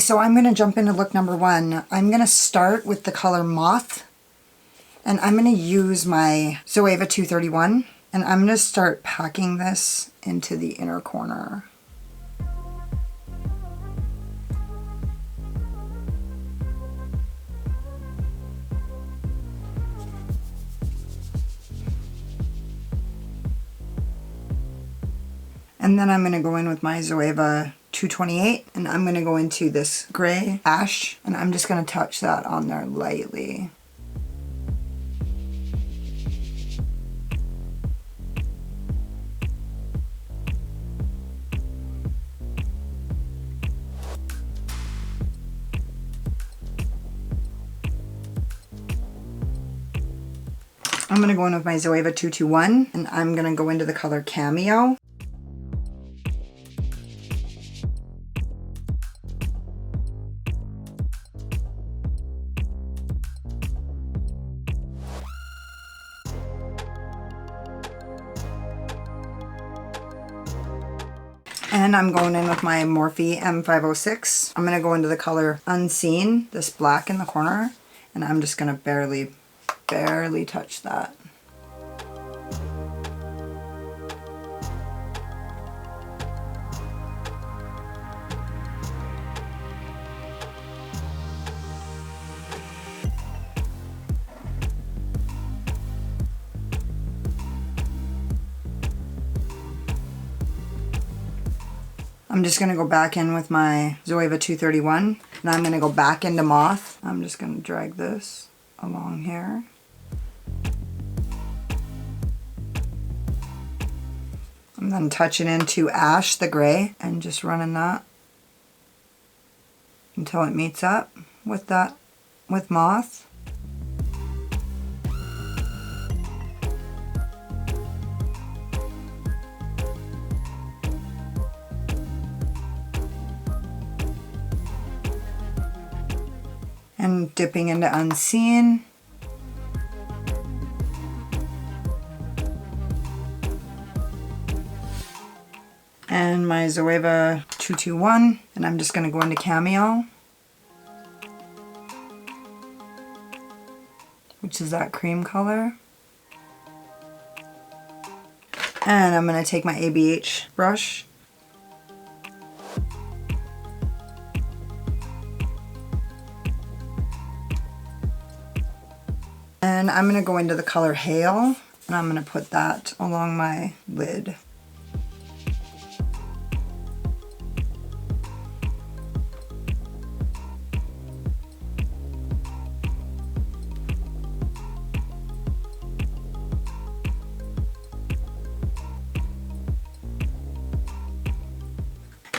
so I'm going to jump into look number 1. I'm going to start with the color Moth, and I'm going to use my ZOEVA 231, and I'm going to start packing this into the inner corner. And then I'm going to go in with my ZOEVA 228, and I'm going to go into this gray ash, and I'm just going to touch that on there lightly. I'm going to go in with my ZOEVA 221, and I'm going to go into the color Cameo. And I'm going in with my Morphe M506. I'm going to go into the color Unseen, this black in the corner, and I'm just going to barely touch that. I'm just going to go back in with my ZOEVA 231, and I'm going to go back into Moth. I'm just going to drag this along here. I'm then touching into Ash, the gray, and just running that until it meets up with that, with Moth. And dipping into Unseen. And my ZOEVA 221, and I'm just going to go into Cameo, which is that cream color. And I'm going to take my ABH brush and I'm going to go into the color Hail, and I'm going to put that along my lid.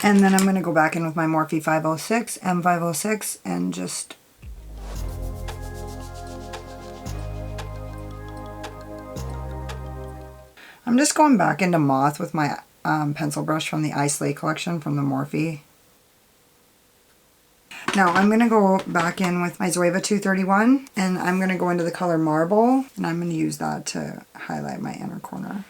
And then I'm going to go back in with my Morphe 506, M506, and just I'm just going back into Moth with my pencil brush from the Ice Lake collection from the Morphe. Now I'm going to go back in with my ZOEVA 231, and I'm going to go into the color Marble, and I'm going to use that to highlight my inner corner.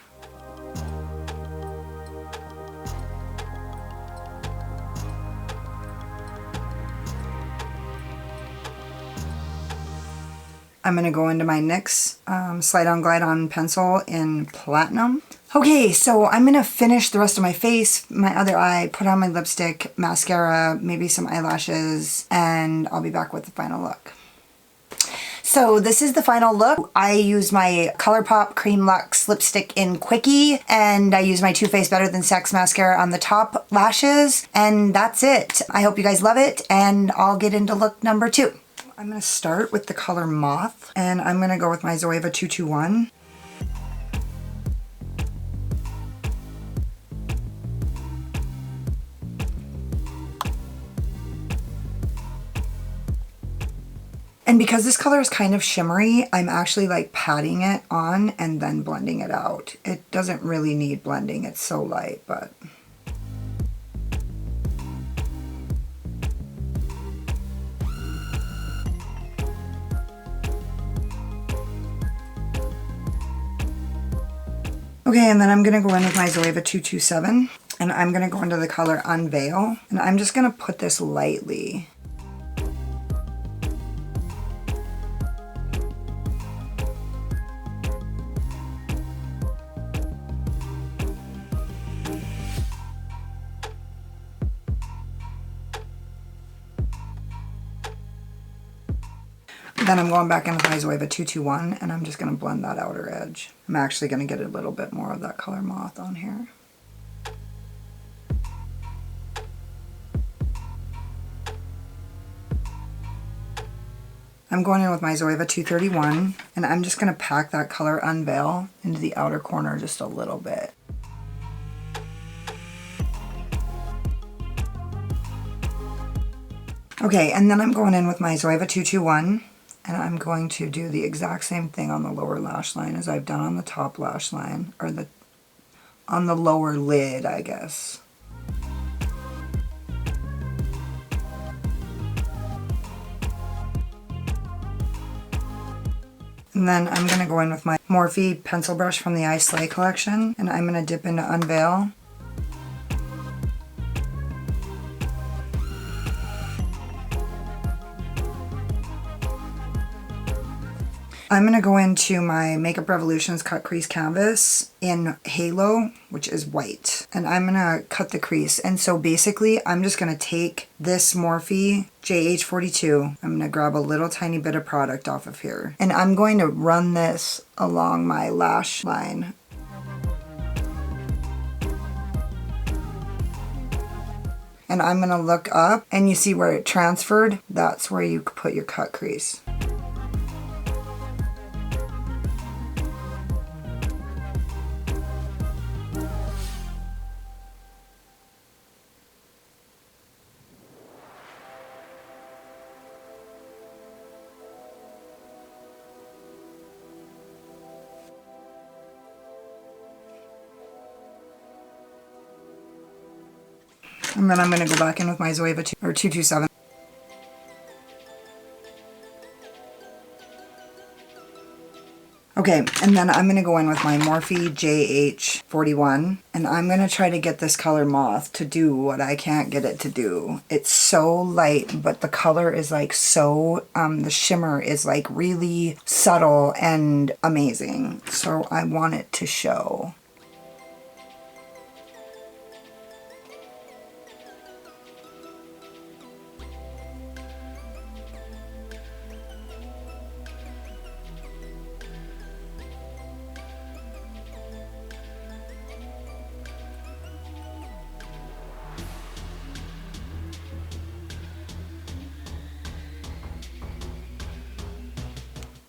I'm going to go into my NYX Slide On Glide On pencil in Platinum. Okay, so I'm going to finish the rest of my face, my other eye, put on my lipstick, mascara, maybe some eyelashes, and I'll be back with the final look. So this is the final look. I use my ColourPop Cream Luxe lipstick in Quickie, and I use my Too Faced Better Than Sex mascara on the top lashes, and that's it. I hope you guys love it, and I'll get into look number 2. I'm going to start with the color Moth, and I'm going to go with my ZOEVA 221. And because this color is kind of shimmery, I'm actually like patting it on and then blending it out. It doesn't really need blending, it's so light, but... Okay, and then I'm going to go in with my ZOEVA 227, And I'm going to go into the color Unveil, and I'm just going to put this lightly. Then I'm going back in with my ZOEVA 221, and I'm just going to blend that outer edge. I'm actually going to get a little bit more of that color Moth on here. I'm going in with my ZOEVA 231, and I'm just going to pack that color Unveil into the outer corner just a little bit. Okay, and then I'm going in with my ZOEVA 221, and I'm going to do the exact same thing on the lower lash line as I've done on the top lash line, or on the lower lid, I guess. And then I'm going to go in with my Morphe pencil brush from the I Slay collection, and I'm going to dip into Unveil. I'm going to go into my Makeup Revolutions Cut Crease Canvas in Halo, which is white. And I'm going to cut the crease. And so basically, I'm just going to take this Morphe JH42. I'm going to grab a little tiny bit of product off of here. And I'm going to run this along my lash line. And I'm going to look up, and you see where it transferred? That's where you put your cut crease. And then I'm going to go back in with my ZOEVA 227. Okay, and then I'm going to go in with my Morphe JH41, and I'm going to try to get this color Moth to do what I can't get it to do. It's so light, but the color is like so, the shimmer is like really subtle and amazing. So I want it to show.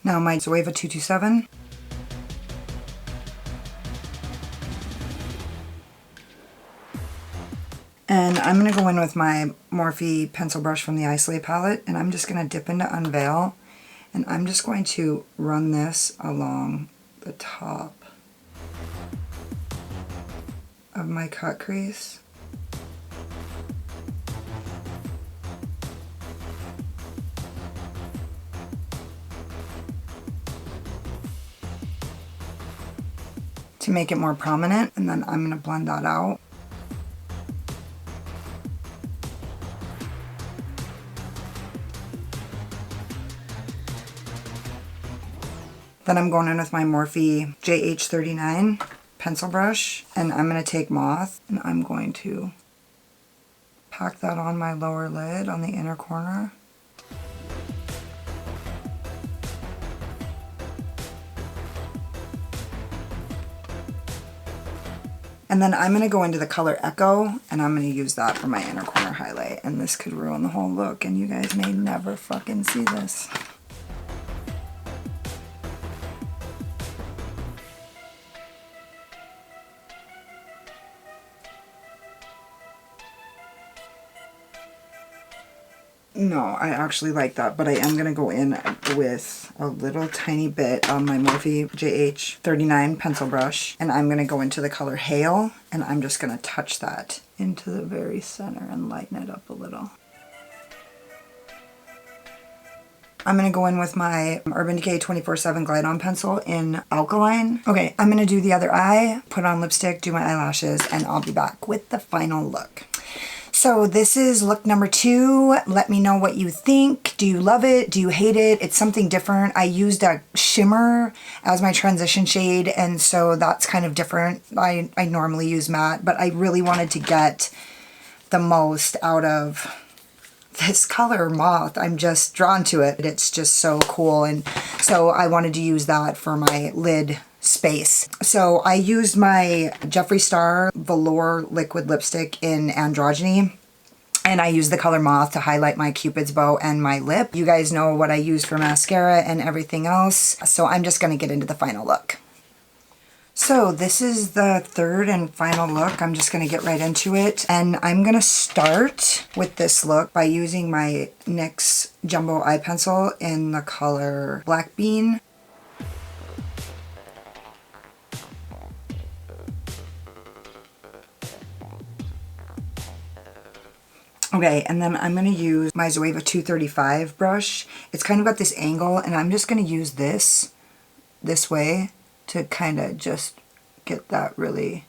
Now my ZOEVA 227. And I'm going to go in with my Morphe pencil brush from the I Slay palette, and I'm just going to dip into Unveil, and I'm just going to run this along the top of my cut crease. To make it more prominent, and then I'm going to blend that out. Then I'm going in with my Morphe JH39 pencil brush, and I'm going to take Moth, and I'm going to pack that on my lower lid on the inner corner. And then I'm going to go into the color Echo, and I'm going to use that for my inner corner highlight. And this could ruin the whole look, and you guys may never fucking see this. No, I actually like that, but I am going to go in with a little tiny bit on my Morphe JH39 pencil brush, and I'm going to go into the color Hail, and I'm just going to touch that into the very center and lighten it up a little. I'm going to go in with my Urban Decay 24/7 Glide On Pencil in Alkaline. Okay, I'm going to do the other eye, put on lipstick, do my eyelashes, and I'll be back with the final look. So this is look number 2. Let me know what you think. Do you love it? Do you hate it? It's something different. I used a shimmer as my transition shade, and so that's kind of different. I normally use matte, but I really wanted to get the most out of this color Moth. I'm just drawn to it. It's just so cool, and so I wanted to use that for my lid space. So I used my Jeffree Star Velour liquid lipstick in Androgyny, and I used the color Moth to highlight my Cupid's bow and my lip. You guys know what I use for mascara and everything else, so I'm just going to get into the final look. So this is the third and final look. I'm just going to get right into it. And I'm going to start with this look by using my NYX Jumbo Eye Pencil in the color Black Bean. Okay, and then I'm going to use my ZOEVA 235 brush. It's kind of got this angle, and I'm just going to use this way to kind of just get that really.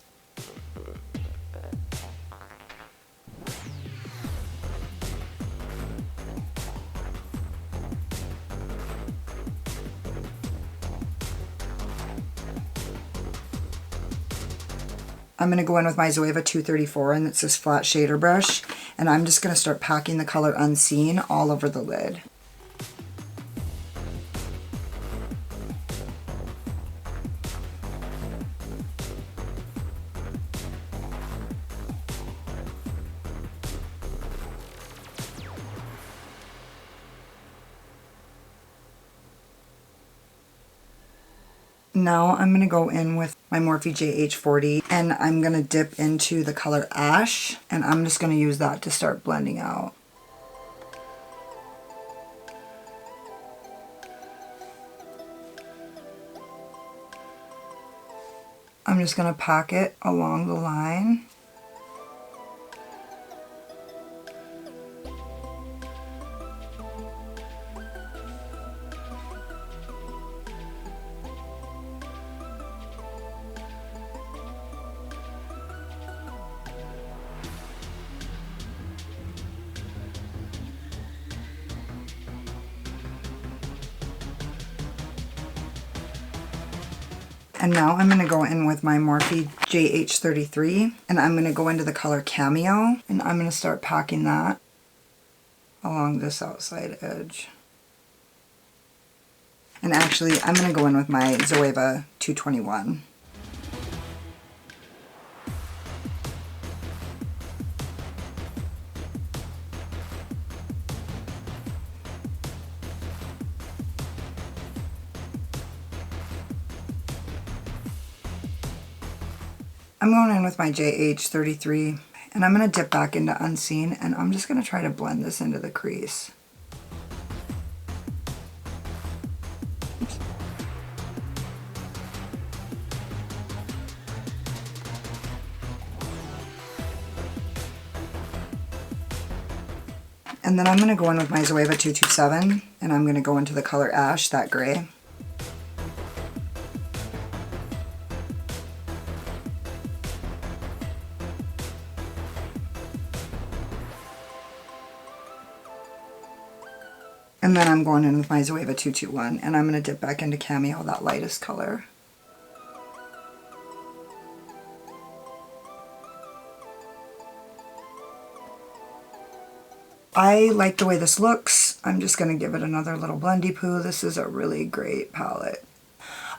I'm going to go in with my ZOEVA 234, and it's this flat shader brush, and I'm just going to start packing the color Unseen all over the lid. Now I'm going to go in with my Morphe JH40, and I'm going to dip into the color Ash, and I'm just going to use that to start blending out. I'm just going to pack it along the line. And now I'm going to go in with my Morphe JH33, and I'm going to go into the color Cameo, and I'm going to start packing that along this outside edge. And actually, I'm going to go in with my ZOEVA 221. I'm going in with my JH33, and I'm going to dip back into Unseen, and I'm just going to try to blend this into the crease. Oops. And then I'm going to go in with my ZOEVA 227, and I'm going to go into the color Ash, that gray. And then I'm going in with my ZOEVA 221, and I'm going to dip back into Cameo, that lightest color. I like the way this looks. I'm just going to give it another little blendy poo. This is a really great palette.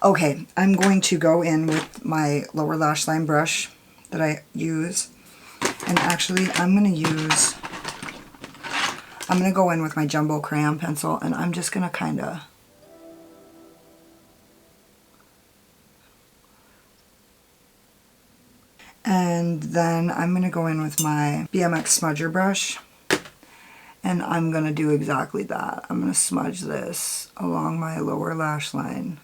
Okay, I'm going to go in with my lower lash line brush that I use. And actually, I'm going to go in with my Jumbo Crayon pencil, and I'm just going to kind of and then I'm going to go in with my BMX smudger brush, and I'm going to do exactly that. I'm going to smudge this along my lower lash line.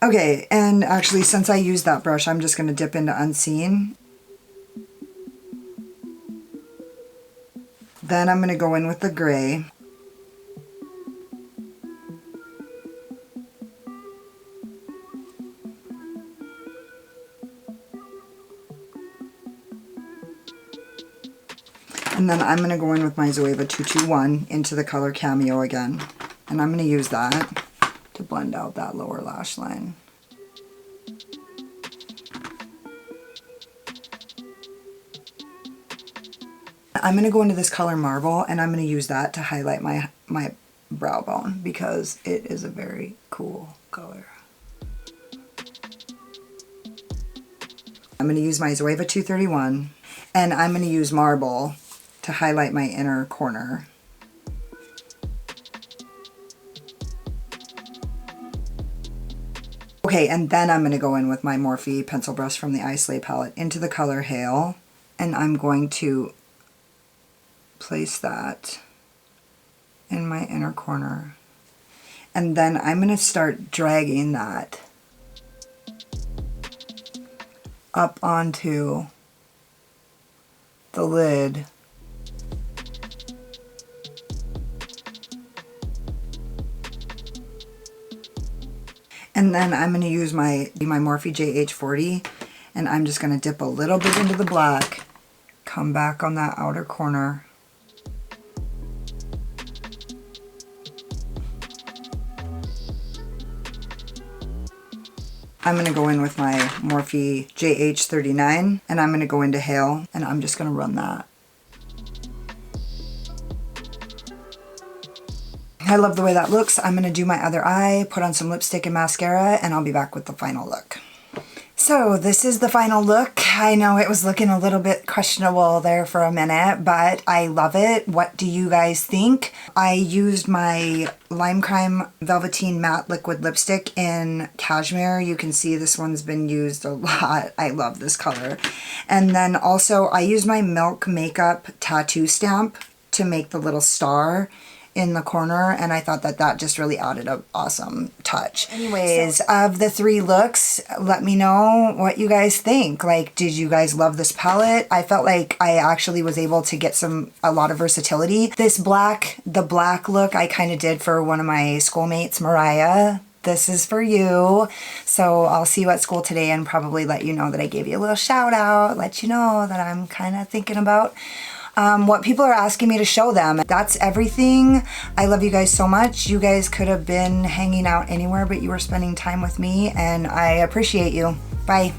Okay, and actually, since I used that brush, I'm just going to dip into Unseen. Then I'm gonna go in with the gray. And then I'm gonna go in with my ZOEVA 221 into the color Cameo again. And I'm gonna use that to blend out that lower lash line. I'm gonna go into this color Marble, and I'm gonna use that to highlight my brow bone because it is a very cool color. I'm gonna use my ZOEVA 231, and I'm gonna use Marble to highlight my inner corner. Okay, and then I'm gonna go in with my Morphe pencil brush from the Islay palette into the color Hail, and I'm going to place that in my inner corner. And then I'm gonna start dragging that up onto the lid. And then I'm going to use my Morphe JH40, and I'm just going to dip a little bit into the black, come back on that outer corner. I'm going to go in with my Morphe JH39, and I'm going to go into Hail, and I'm just going to run that. I love the way that looks. I'm going to do my other eye, put on some lipstick and mascara, and I'll be back with the final look. So this is the final look. I know it was looking a little bit questionable there for a minute, but I love it. What do you guys think? I used my Lime Crime Velvetine Matte Liquid Lipstick in Cashmere. You can see this one's been used a lot. I love this color. And then also I used my Milk Makeup Tattoo Stamp to make the little star in the corner, and I thought that that just really added an awesome touch. Anyways, of the three looks, let me know what you guys think. Like, did you guys love this palette? I felt like I actually was able to get a lot of versatility. This the black look I kind of did for one of my schoolmates, Mariah. This is for you. So I'll see you at school today and probably let you know that I gave you a little shout out, let you know that I'm kind of thinking about what people are asking me to show them. That's everything. I love you guys so much. You guys could have been hanging out anywhere, but you were spending time with me, and I appreciate you. Bye.